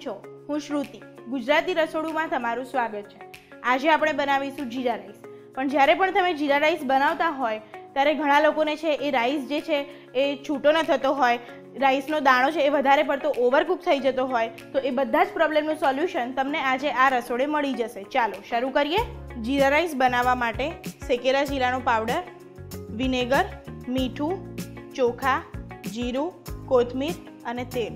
છો? હું શ્રુતિ. ગુજરાતી રસોડુમાં તમારું સ્વાગત છે. આજે આપણે બનાવીશું જીરા રાઈસ. પણ જ્યારે પણ તમે જીરા રાઈસ બનાવતા હોય ત્યારે ઘણા લોકોને છે એ રાઈસ જે છે એ છૂટો ન થતો હોય, રાઈસનો દાણો છે એ વધારે પડતો ઓવરકુક થઈ જતો હોય, તો એ બધા જ પ્રોબ્લેમનું સોલ્યુશન તમને આજે આ રસોડે મળી જશે. ચાલો શરૂ કરીએ. જીરા રાઈસ બનાવવા માટે શેકેલા જીરાનો પાવડર, વિનેગર, મીઠું, ચોખા, જીરું, કોથમીર અને તેલ.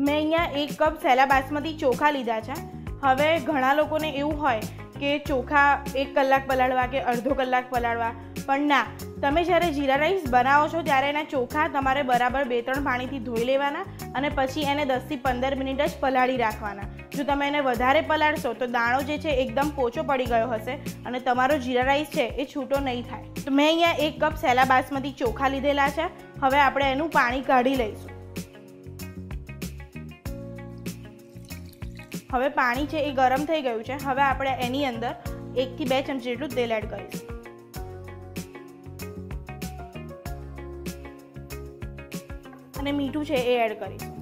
મેં અહીંયા 1 કપ સેલા બાસમતી ચોખા લીધા છે. હવે ઘણા લોકોને એવું હોય કે ચોખા 1 કલાક પલાળવા કે અડધો કલાક પલાળવા, પણ ના, તમે જ્યારે જીરા રાઈસ બનાવો છો ત્યારે એના ચોખા તમારે બરાબર 2-3 પાણીથી ધોઈ લેવાના અને પછી એને 10થી 15 મિનિટ જ પલાળી રાખવાના. જો તમે એને વધારે પલાળશો તો દાણો જે છે એકદમ પોચો પડી ગયો હશે અને તમારો જીરા રાઈસ છે એ છૂટો નહીં થાય. તો મેં અહીંયા 1 કપ સેલા બાસમતી ચોખા લીધેલા છે. હવે આપણે એનું પાણી કાઢી લઈશું. હવે પાણી છે એ ગરમ થઈ ગયું છે. હવે આપણે એની અંદર 1 થી 2 ચમચી જેટલું તેલ એડ કરીશું. અને મીઠું છે એ એડ કરીશું.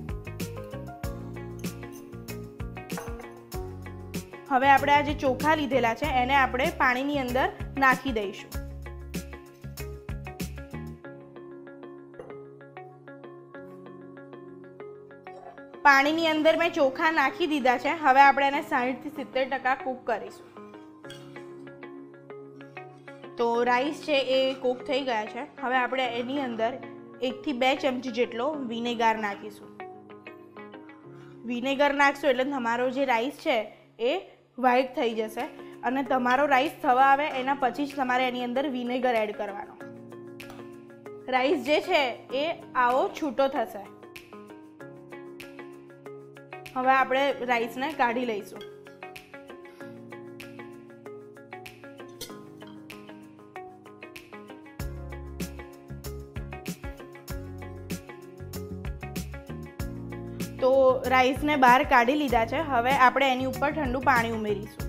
હવે આપણે આ જે ચોખા લીધેલા છે એને આપણે પાણીની અંદર નાખી દઈશું. પાણીની અંદર મેં ચોખા નાખી દીધા છે. હવે આપણે એને 60 થી 70% કૂક કરીશું. તો રાઈસ છે એ કૂક થઈ ગયા છે. હવે આપણે એની અંદર 1 થી 2 ચમચી જેટલો વિનેગર નાખીશું. વિનેગર નાખશો એટલે તમારો જે રાઈસ છે એ વ્હાઈટ થઈ જશે અને તમારો રાઈસ થવા આવે એના પછી જ તમારે એની અંદર વિનેગર એડ કરવાનો. રાઈસ જે છે એ આવો છૂટો થશે. હવે આપણે રાઈસને કાઢી લઈશું. તો રાઈસને બહાર કાઢી લીધા છે. હવે આપણે એની ઉપર ઠંડુ પાણી ઉમેરીશું.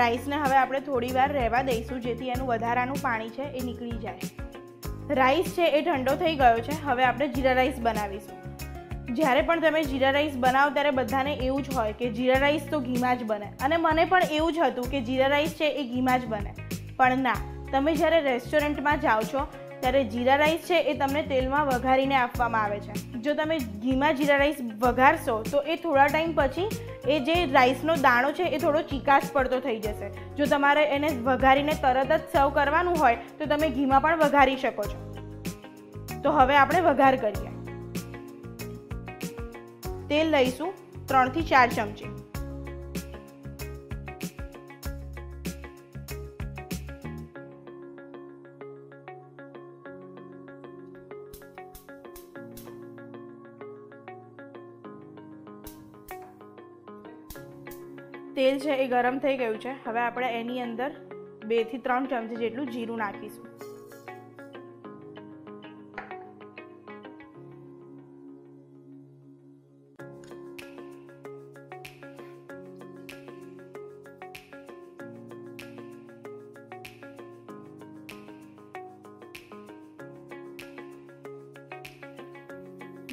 રાઈસને હવે આપણે થોડી વાર રહેવા દઈશું જેથી એનું વધારાનું પાણી છે એ નીકળી જાય. રાઈસ છે એ ઠંડો થઈ ગયો છે. હવે આપણે જીરા રાઈસ બનાવીશું. જ્યારે પણ તમે જીરા રાઈસ બનાવો ત્યારે બધાને એવું જ હોય કે જીરા રાઈસ તો ઘીમાં જ બને, અને મને પણ એવું જ હતું કે જીરા રાઈસ છે એ ઘીમાં જ બને. પણ ના, તમે જ્યારે રેસ્ટોરન્ટમાં જાઓ છો ત્યારે જીરા રાઈસ છે એ તમને તેલમાં વઘારીને આપવામાં આવે છે. જો તમે ઘીમાં જીરા રાઈસ વઘારશો તો એ થોડા ટાઈમ પછી એ જે રાઈસનો દાણો છે એ થોડો ચીકાશ પડતો થઈ જશે. જો તમારે એને વઘારીને તરત જ સર્વ કરવાનું હોય તો તમે ઘીમાં પણ વઘારી શકો છો. તો હવે આપણે વઘાર કરીએ. તેલ લઈશું 3 થી 4 ચમચી. તેલ છે એ ગરમ થઈ ગયું છે. હવે આપણે એની અંદર 2 થી 3 ચમચી જેટલું જીરું નાખીશું.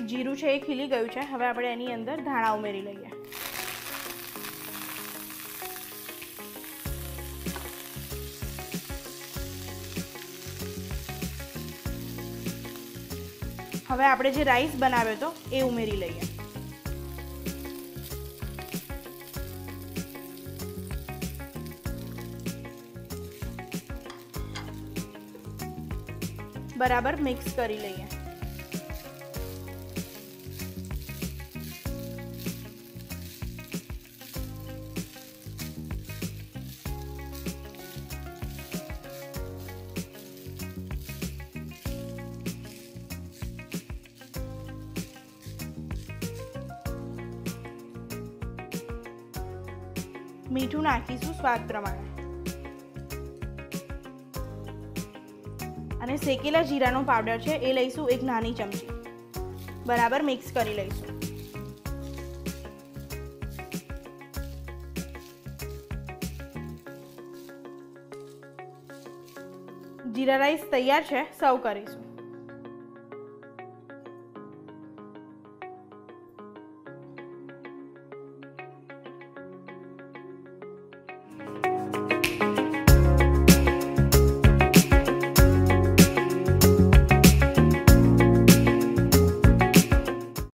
જીરું છે એ ખીલી ગયું છે. હવે આપણે એની અંદર ધાણા ઉમેરી લઈએ. હવે આપણે જે રાઈસ બનાવ્યો હતો એ ઉમેરી લઈએ. બરાબર મિક્સ કરી લઈએ. મીઠું નાખીશું સ્વાદ પ્રમાણે અને શેકેલા જીરાનો પાવડર છે એ લઈશું 1 નાની ચમચી. બરાબર મિક્સ કરી લઈશું. જીરા રાઈસ તૈયાર છે, સર્વ કરીશું.